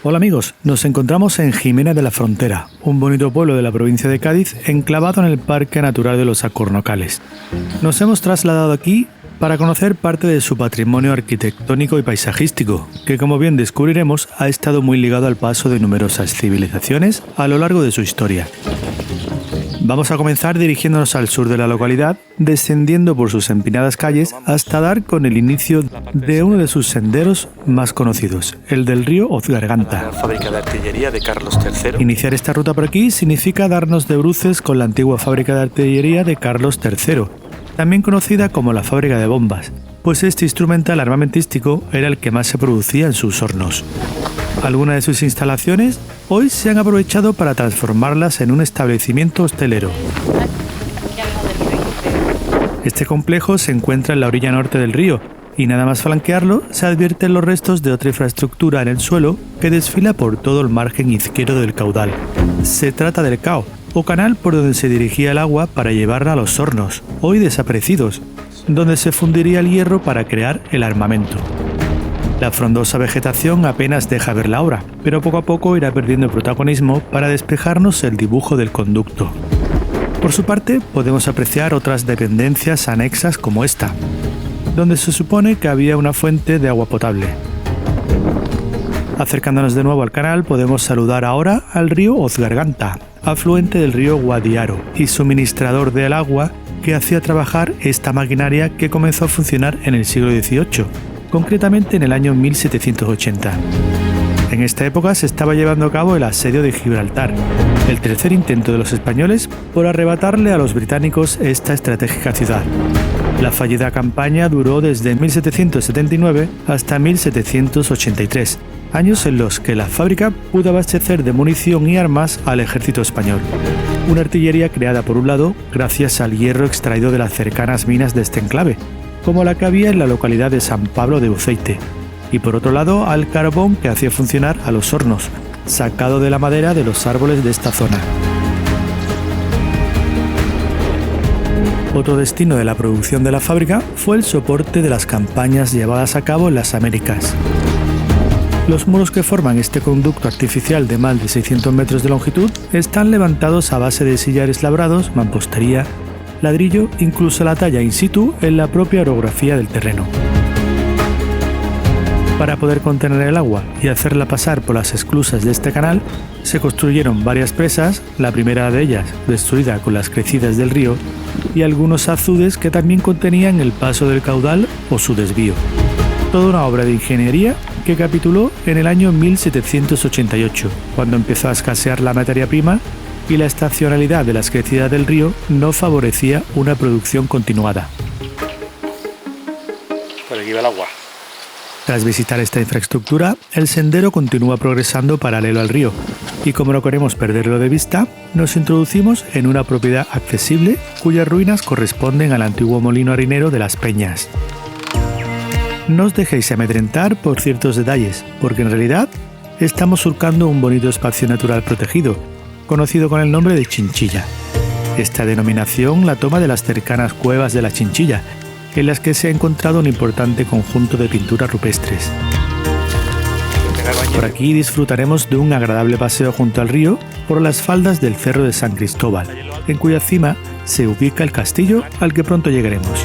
Hola amigos, nos encontramos en Jimena de la Frontera, un bonito pueblo de la provincia de Cádiz enclavado en el Parque Natural de los Acornocales. Nos hemos trasladado aquí para conocer parte de su patrimonio arquitectónico y paisajístico, que como bien descubriremos ha estado muy ligado al paso de numerosas civilizaciones a lo largo de su historia. Vamos a comenzar dirigiéndonos al sur de la localidad, descendiendo por sus empinadas calles hasta dar con el inicio de uno de sus senderos más conocidos, el del río Ozgarganta. La fábrica de artillería de Carlos III. Iniciar esta ruta por aquí significa darnos de bruces con la antigua fábrica de artillería de Carlos III, también conocida como la fábrica de bombas, pues este instrumental armamentístico era el que más se producía en sus hornos. Algunas de sus instalaciones hoy se han aprovechado para transformarlas en un establecimiento hostelero. Este complejo se encuentra en la orilla norte del río y nada más flanquearlo se advierten los restos de otra infraestructura en el suelo que desfila por todo el margen izquierdo del caudal. Se trata del cao, o canal por donde se dirigía el agua para llevarla a los hornos, hoy desaparecidos, donde se fundiría el hierro para crear el armamento. La frondosa vegetación apenas deja ver la obra, pero poco a poco irá perdiendo protagonismo para despejarnos el dibujo del conducto. Por su parte, podemos apreciar otras dependencias anexas como esta, donde se supone que había una fuente de agua potable. Acercándonos de nuevo al canal, podemos saludar ahora al río Ozgarganta, afluente del río Guadiaro y suministrador del agua que hacía trabajar esta maquinaria que comenzó a funcionar en el siglo XVIII, concretamente en el año 1780. En esta época se estaba llevando a cabo el asedio de Gibraltar, el tercer intento de los españoles por arrebatarle a los británicos esta estratégica ciudad. La fallida campaña duró desde 1779 hasta 1783, años en los que la fábrica pudo abastecer de munición y armas al ejército español. Una artillería creada por un lado gracias al hierro extraído de las cercanas minas de este enclave, como la que había en la localidad de San Pablo de Uceite, y por otro lado al carbón que hacía funcionar a los hornos, sacado de la madera de los árboles de esta zona. Otro destino de la producción de la fábrica fue el soporte de las campañas llevadas a cabo en las Américas. Los muros que forman este conducto artificial de más de 600 metros de longitud están levantados a base de sillares labrados, mampostería, ladrillo, incluso la talla in situ en la propia orografía del terreno. Para poder contener el agua y hacerla pasar por las esclusas de este canal, se construyeron varias presas, la primera de ellas destruida con las crecidas del río, y algunos azudes que también contenían el paso del caudal o su desvío. Toda una obra de ingeniería que capituló en el año 1788, cuando empezó a escasear la materia prima y la estacionalidad de las crecidas del río no favorecía una producción continuada. Por aquí va el agua. Tras visitar esta infraestructura, el sendero continúa progresando paralelo al río, y como no queremos perderlo de vista, nos introducimos en una propiedad accesible cuyas ruinas corresponden al antiguo molino harinero de Las Peñas. No os dejéis amedrentar por ciertos detalles, porque en realidad estamos surcando un bonito espacio natural protegido, conocido con el nombre de Chinchilla. Esta denominación la toma de las cercanas cuevas de la Chinchilla, en las que se ha encontrado un importante conjunto de pinturas rupestres. Por aquí disfrutaremos de un agradable paseo junto al río por las faldas del Cerro de San Cristóbal, en cuya cima se ubica el castillo al que pronto llegaremos.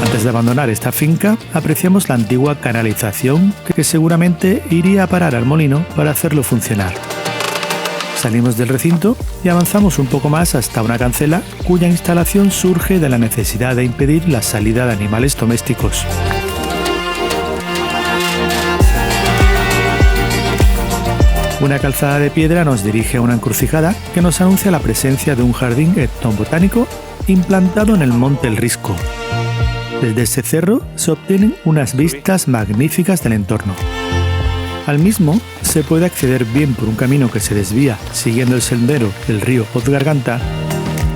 Antes de abandonar esta finca, apreciamos la antigua canalización que seguramente iría a parar al molino para hacerlo funcionar. Salimos del recinto y avanzamos un poco más hasta una cancela cuya instalación surge de la necesidad de impedir la salida de animales domésticos. Una calzada de piedra nos dirige a una encrucijada que nos anuncia la presencia de un jardín etnobotánico implantado en el Monte El Risco. Desde este cerro se obtienen unas vistas magníficas del entorno. Al mismo se puede acceder bien por un camino que se desvía siguiendo el sendero del río Ozgarganta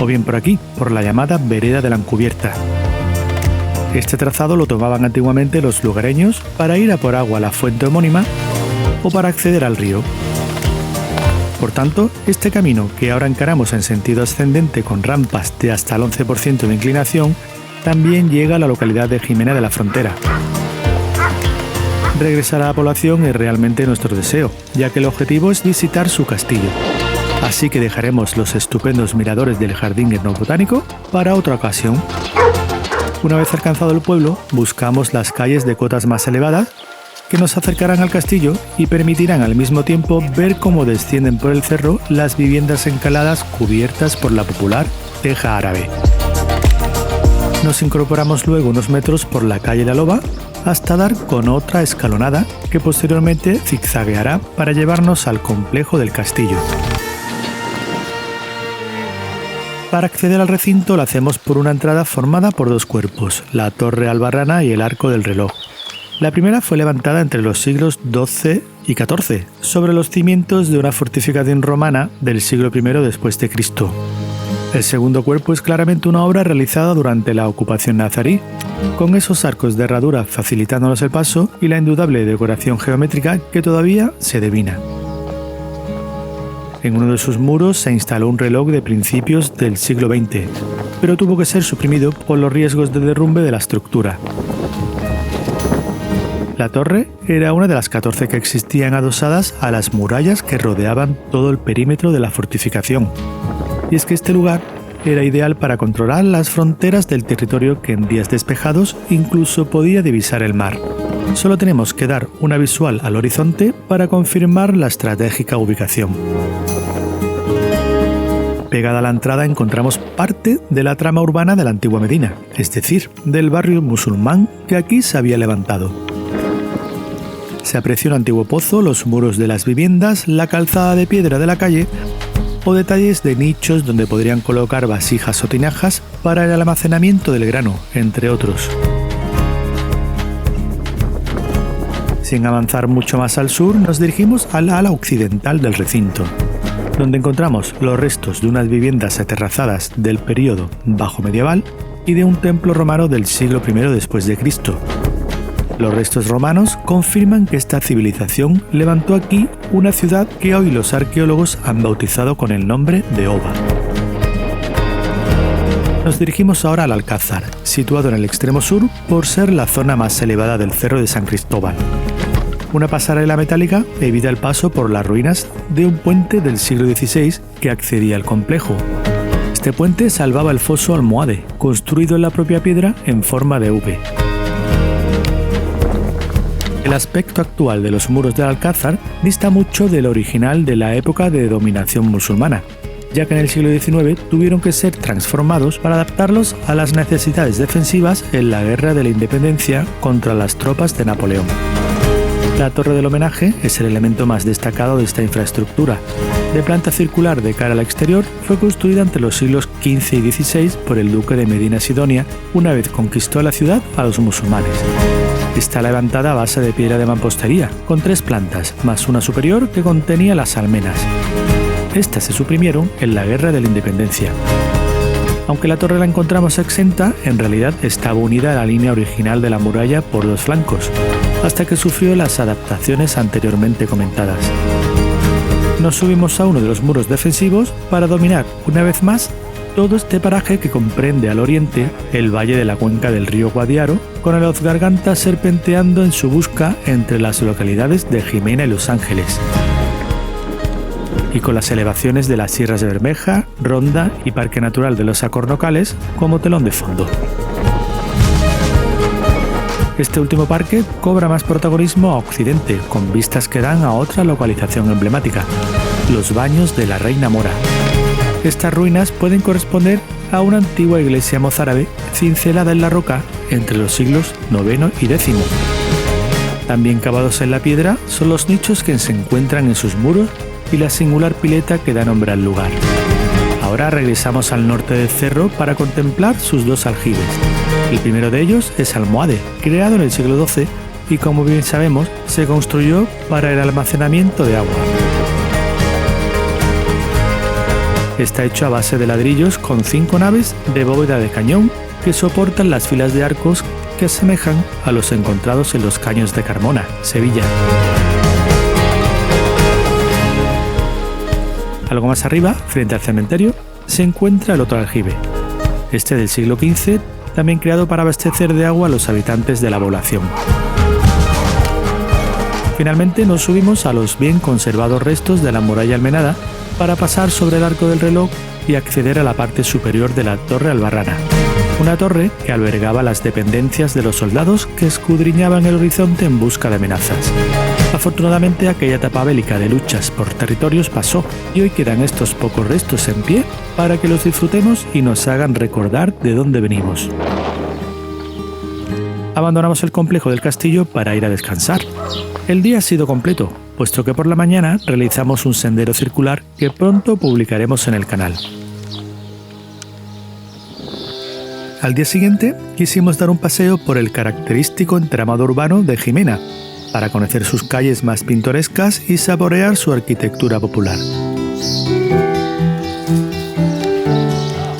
o bien por aquí, por la llamada Vereda de la Encubierta. Este trazado lo tomaban antiguamente los lugareños para ir a por agua a la fuente homónima o para acceder al río. Por tanto, este camino que ahora encaramos en sentido ascendente con rampas de hasta el 11% de inclinación también llega a la localidad de Jimena de la Frontera. Regresar a la población es realmente nuestro deseo, ya que el objetivo es visitar su castillo. Así que dejaremos los estupendos miradores del jardín etnobotánico para otra ocasión. Una vez alcanzado el pueblo, buscamos las calles de cotas más elevadas que nos acercarán al castillo y permitirán al mismo tiempo ver cómo descienden por el cerro las viviendas encaladas cubiertas por la popular teja árabe. Nos incorporamos luego unos metros por la calle La Loba hasta dar con otra escalonada que posteriormente zigzagueará para llevarnos al complejo del castillo. Para acceder al recinto lo hacemos por una entrada formada por dos cuerpos, la torre albarrana y el arco del reloj. La primera fue levantada entre los siglos XII y XIV, sobre los cimientos de una fortificación romana del siglo I después de Cristo. El segundo cuerpo es claramente una obra realizada durante la ocupación nazarí, con esos arcos de herradura facilitándonos el paso y la indudable decoración geométrica que todavía se devina. En uno de sus muros se instaló un reloj de principios del siglo XX, pero tuvo que ser suprimido por los riesgos de derrumbe de la estructura. La torre era una de las 14 que existían adosadas a las murallas que rodeaban todo el perímetro de la fortificación. Y es que este lugar era ideal para controlar las fronteras del territorio que en días despejados incluso podía divisar el mar. Solo tenemos que dar una visual al horizonte para confirmar la estratégica ubicación. Pegada a la entrada encontramos parte de la trama urbana de la antigua Medina, es decir, del barrio musulmán que aquí se había levantado. Se aprecia un antiguo pozo, los muros de las viviendas, la calzada de piedra de la calle o detalles de nichos donde podrían colocar vasijas o tinajas para el almacenamiento del grano, entre otros. Sin avanzar mucho más al sur, nos dirigimos al ala occidental del recinto, donde encontramos los restos de unas viviendas aterrazadas del período bajo medieval y de un templo romano del siglo I después de Cristo. Los restos romanos confirman que esta civilización levantó aquí una ciudad que hoy los arqueólogos han bautizado con el nombre de Oba. Nos dirigimos ahora al Alcázar, situado en el extremo sur por ser la zona más elevada del Cerro de San Cristóbal. Una pasarela metálica evita el paso por las ruinas de un puente del siglo XVI que accedía al complejo. Este puente salvaba el foso almohade, construido en la propia piedra en forma de V. El aspecto actual de los muros del Alcázar dista mucho del original de la época de dominación musulmana, ya que en el siglo XIX tuvieron que ser transformados para adaptarlos a las necesidades defensivas en la Guerra de la Independencia contra las tropas de Napoleón. La torre del homenaje es el elemento más destacado de esta infraestructura. De planta circular de cara al exterior, fue construida entre los siglos XV y XVI por el duque de Medina Sidonia una vez conquistó la ciudad a los musulmanes. Está levantada a base de piedra de mampostería, con 3 plantas, más una superior que contenía las almenas. Estas se suprimieron en la Guerra de la Independencia. Aunque la torre la encontramos exenta, en realidad estaba unida a la línea original de la muralla por los flancos, hasta que sufrió las adaptaciones anteriormente comentadas. Nos subimos a uno de los muros defensivos para dominar, una vez más, todo este paraje que comprende al oriente el valle de la cuenca del río Guadiaro, con el Ozgarganta serpenteando en su busca entre las localidades de Jimena y Los Ángeles, y con las elevaciones de las sierras de Bermeja, Ronda y Parque Natural de los Acornocales como telón de fondo. Este último parque cobra más protagonismo a occidente, con vistas que dan a otra localización emblemática, los Baños de la Reina Mora. Estas ruinas pueden corresponder a una antigua iglesia mozárabe cincelada en la roca entre los siglos IX y X. También cavados en la piedra son los nichos que se encuentran en sus muros y la singular pileta que da nombre al lugar. Ahora regresamos al norte del cerro para contemplar sus 2 aljibes. El primero de ellos es Almohade, creado en el siglo XII y, como bien sabemos, se construyó para el almacenamiento de agua. Está hecho a base de ladrillos con 5 naves de bóveda de cañón que soportan las filas de arcos que asemejan a los encontrados en los caños de Carmona, Sevilla. Algo más arriba, frente al cementerio, se encuentra el otro aljibe, este del siglo XV, también creado para abastecer de agua a los habitantes de la población. Finalmente nos subimos a los bien conservados restos de la muralla almenada para pasar sobre el arco del reloj y acceder a la parte superior de la Torre Albarrana, una torre que albergaba las dependencias de los soldados que escudriñaban el horizonte en busca de amenazas. Afortunadamente, aquella etapa bélica de luchas por territorios pasó y hoy quedan estos pocos restos en pie para que los disfrutemos y nos hagan recordar de dónde venimos. Abandonamos el complejo del castillo para ir a descansar. El día ha sido completo, puesto que por la mañana realizamos un sendero circular que pronto publicaremos en el canal. Al día siguiente quisimos dar un paseo por el característico entramado urbano de Jimena, para conocer sus calles más pintorescas y saborear su arquitectura popular.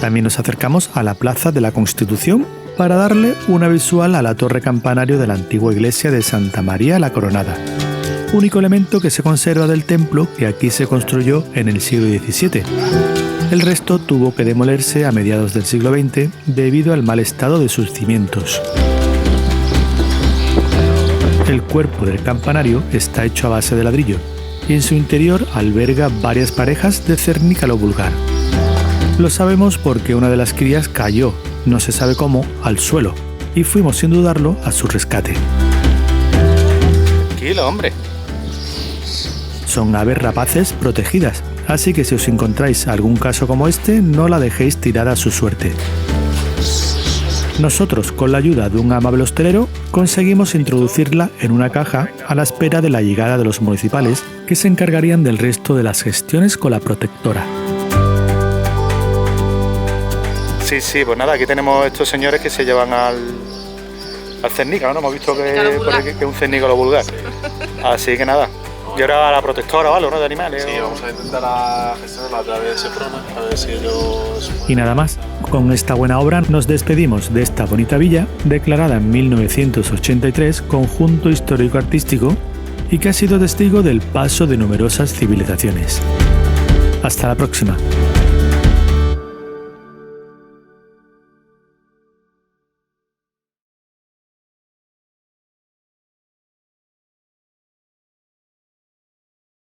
También nos acercamos a la Plaza de la Constitución para darle una visual a la torre campanario de la antigua iglesia de Santa María la Coronada, único elemento que se conserva del templo que aquí se construyó en el siglo XVII. El resto tuvo que demolerse a mediados del siglo XX debido al mal estado de sus cimientos. El cuerpo del campanario está hecho a base de ladrillo y en su interior alberga varias parejas de cernícalo vulgar. Lo sabemos porque una de las crías cayó, no se sabe cómo, al suelo y fuimos sin dudarlo a su rescate. Tranquilo, hombre. Son aves rapaces protegidas, así que si os encontráis algún caso como este, no la dejéis tirada a su suerte. Nosotros, con la ayuda de un amable hostelero, conseguimos introducirla en una caja a la espera de la llegada de los municipales, que se encargarían del resto de las gestiones con la protectora. Sí, pues nada, aquí tenemos estos señores que se llevan al cernícalo, ¿no? Hemos visto que es un cernícalo vulgar. Así que nada. Y ahora la protectora o algo, ¿no? De animales. Sí, vamos a intentar gestionarla a través de Seprona, a ver si ellos... Y nada más, con esta buena obra nos despedimos de esta bonita villa, declarada en 1983 Conjunto Histórico-Artístico y que ha sido testigo del paso de numerosas civilizaciones. Hasta la próxima.